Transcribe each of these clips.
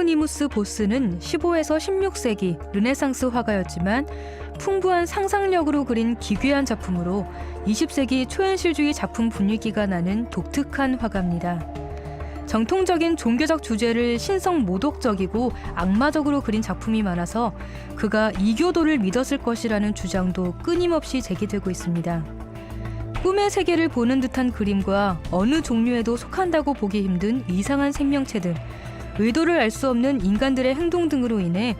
히에로니무스 보스는 15에서 16세기 르네상스 화가였지만 풍부한 상상력으로 그린 기괴한 작품으로 20세기 초현실주의 작품 분위기가 나는 독특한 화가입니다. 정통적인 종교적 주제를 신성 모독적이고 악마적으로 그린 작품이 많아서 그가 이교도를 믿었을 것이라는 주장도 끊임없이 제기되고 있습니다. 꿈의 세계를 보는 듯한 그림과 어느 종류에도 속한다고 보기 힘든 이상한 생명체들, 의도를 알 수 없는 인간들의 행동 등으로 인해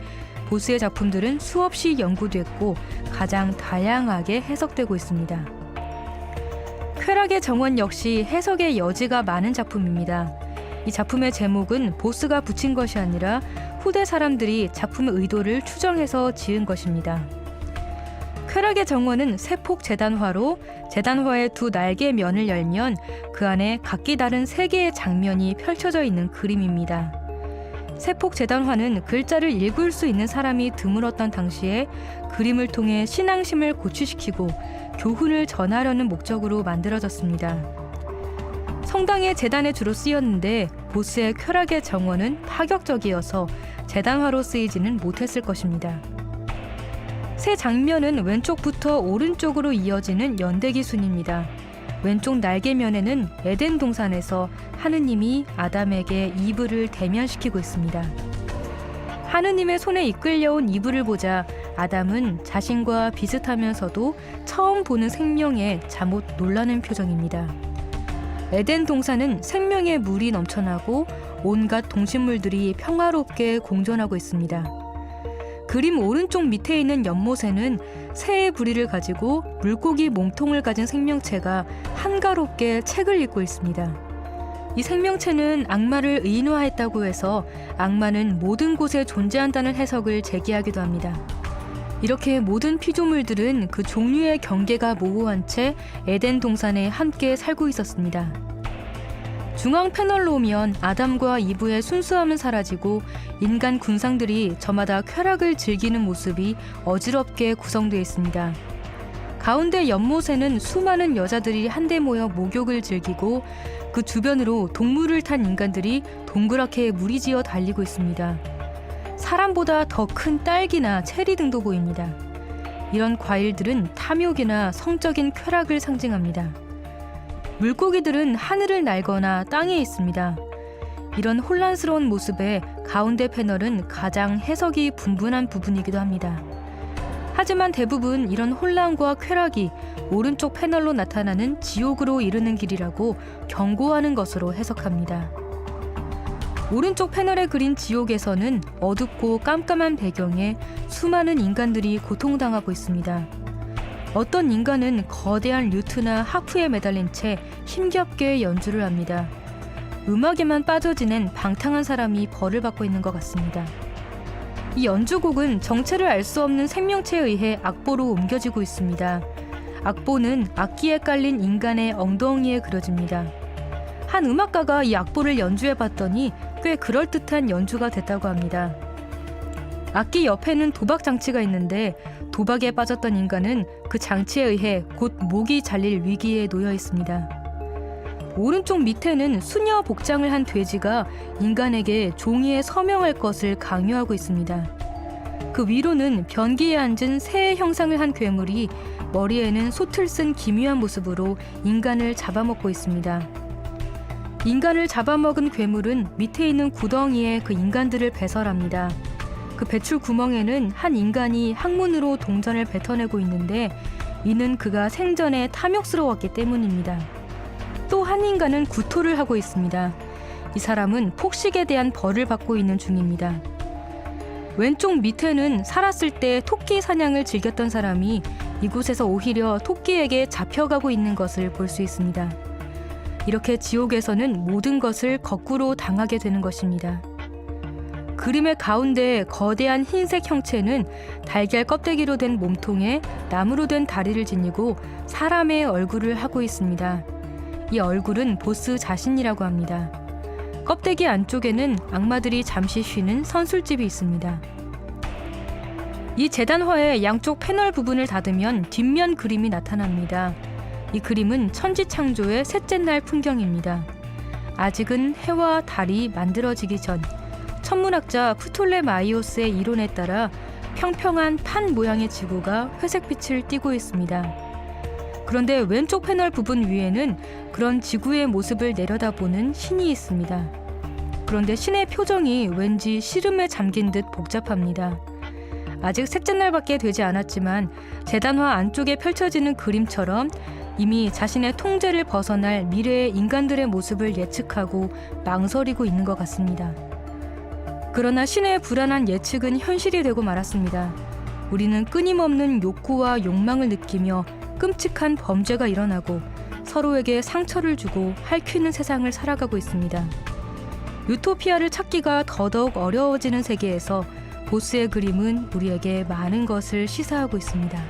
보스의 작품들은 수없이 연구됐고 가장 다양하게 해석되고 있습니다. 쾌락의 정원 역시 해석의 여지가 많은 작품입니다. 이 작품의 제목은 보스가 붙인 것이 아니라 후대 사람들이 작품의 의도를 추정해서 지은 것입니다. 쾌락의 정원은 세폭 재단화로 재단화의 두 날개 면을 열면 그 안에 각기 다른 세 개의 장면이 펼쳐져 있는 그림입니다. 세폭 재단화는 글자를 읽을 수 있는 사람이 드물었던 당시에 그림을 통해 신앙심을 고취시키고 교훈을 전하려는 목적으로 만들어졌습니다. 성당의 제단에 주로 쓰였는데 보스의 쾌락의 정원은 파격적이어서 재단화로 쓰이지는 못했을 것입니다. 세 장면은 왼쪽부터 오른쪽으로 이어지는 연대기 순입니다. 왼쪽 날개면에는 에덴 동산에서 하느님이 아담에게 이브를 대면시키고 있습니다. 하느님의 손에 이끌려온 이브를 보자 아담은 자신과 비슷하면서도 처음 보는 생명에 잠옷 놀라는 표정입니다. 에덴 동산은 생명의 물이 넘쳐나고 온갖 동식물들이 평화롭게 공존하고 있습니다. 그림 오른쪽 밑에 있는 연못에는 새의 부리를 가지고 물고기 몸통을 가진 생명체가 한가롭게 책을 읽고 있습니다. 이 생명체는 악마를 의인화했다고 해서 악마는 모든 곳에 존재한다는 해석을 제기하기도 합니다. 이렇게 모든 피조물들은 그 종류의 경계가 모호한 채 에덴 동산에 함께 살고 있었습니다. 중앙 패널로 오면 아담과 이브의 순수함은 사라지고 인간 군상들이 저마다 쾌락을 즐기는 모습이 어지럽게 구성되어 있습니다. 가운데 연못에는 수많은 여자들이 한데 모여 목욕을 즐기고 그 주변으로 동물을 탄 인간들이 동그랗게 무리지어 달리고 있습니다. 사람보다 더 큰 딸기나 체리 등도 보입니다. 이런 과일들은 탐욕이나 성적인 쾌락을 상징합니다. 물고기들은 하늘을 날거나 땅에 있습니다. 이런 혼란스러운 모습에 가운데 패널은 가장 해석이 분분한 부분이기도 합니다. 하지만 대부분 이런 혼란과 쾌락이 오른쪽 패널로 나타나는 지옥으로 이르는 길이라고 경고하는 것으로 해석합니다. 오른쪽 패널에 그린 지옥에서는 어둡고 깜깜한 배경에 수많은 인간들이 고통당하고 있습니다. 어떤 인간은 거대한 류트나 하프에 매달린 채 힘겹게 연주를 합니다. 음악에만 빠져 지낸 방탕한 사람이 벌을 받고 있는 것 같습니다. 이 연주곡은 정체를 알 수 없는 생명체에 의해 악보로 옮겨지고 있습니다. 악보는 악기에 깔린 인간의 엉덩이에 그려집니다. 한 음악가가 이 악보를 연주해 봤더니 꽤 그럴듯한 연주가 됐다고 합니다. 악기 옆에는 도박 장치가 있는데 도박에 빠졌던 인간은 그 장치에 의해 곧 목이 잘릴 위기에 놓여 있습니다. 오른쪽 밑에는 수녀 복장을 한 돼지가 인간에게 종이에 서명할 것을 강요하고 있습니다. 그 위로는 변기에 앉은 새의 형상을 한 괴물이 머리에는 솥을 쓴 기묘한 모습으로 인간을 잡아먹고 있습니다. 인간을 잡아먹은 괴물은 밑에 있는 구덩이에 그 인간들을 배설합니다. 그 배출 구멍에는 한 인간이 항문으로 동전을 뱉어내고 있는데 이는 그가 생전에 탐욕스러웠기 때문입니다. 또 한 인간은 구토를 하고 있습니다. 이 사람은 폭식에 대한 벌을 받고 있는 중입니다. 왼쪽 밑에는 살았을 때 토끼 사냥을 즐겼던 사람이 이곳에서 오히려 토끼에게 잡혀가고 있는 것을 볼 수 있습니다. 이렇게 지옥에서는 모든 것을 거꾸로 당하게 되는 것입니다. 그림의 가운데 거대한 흰색 형체는 달걀 껍데기로 된 몸통에 나무로 된 다리를 지니고 사람의 얼굴을 하고 있습니다. 이 얼굴은 보스 자신이라고 합니다. 껍데기 안쪽에는 악마들이 잠시 쉬는 선술집이 있습니다. 이 재단화의 양쪽 패널 부분을 닫으면 뒷면 그림이 나타납니다. 이 그림은 천지창조의 셋째 날 풍경입니다. 아직은 해와 달이 만들어지기 전 천문학자 프톨레마이오스의 이론에 따라 평평한 판 모양의 지구가 회색빛을 띠고 있습니다. 그런데 왼쪽 패널 부분 위에는 그런 지구의 모습을 내려다보는 신이 있습니다. 그런데 신의 표정이 왠지 시름에 잠긴 듯 복잡합니다. 아직 셋째 날밖에 되지 않았지만 재단화 안쪽에 펼쳐지는 그림처럼 이미 자신의 통제를 벗어날 미래의 인간들의 모습을 예측하고 망설이고 있는 것 같습니다. 그러나 신의 불안한 예측은 현실이 되고 말았습니다. 우리는 끊임없는 욕구와 욕망을 느끼며 끔찍한 범죄가 일어나고 서로에게 상처를 주고 핥히는 세상을 살아가고 있습니다. 유토피아를 찾기가 더더욱 어려워지는 세계에서 보스의 그림은 우리에게 많은 것을 시사하고 있습니다.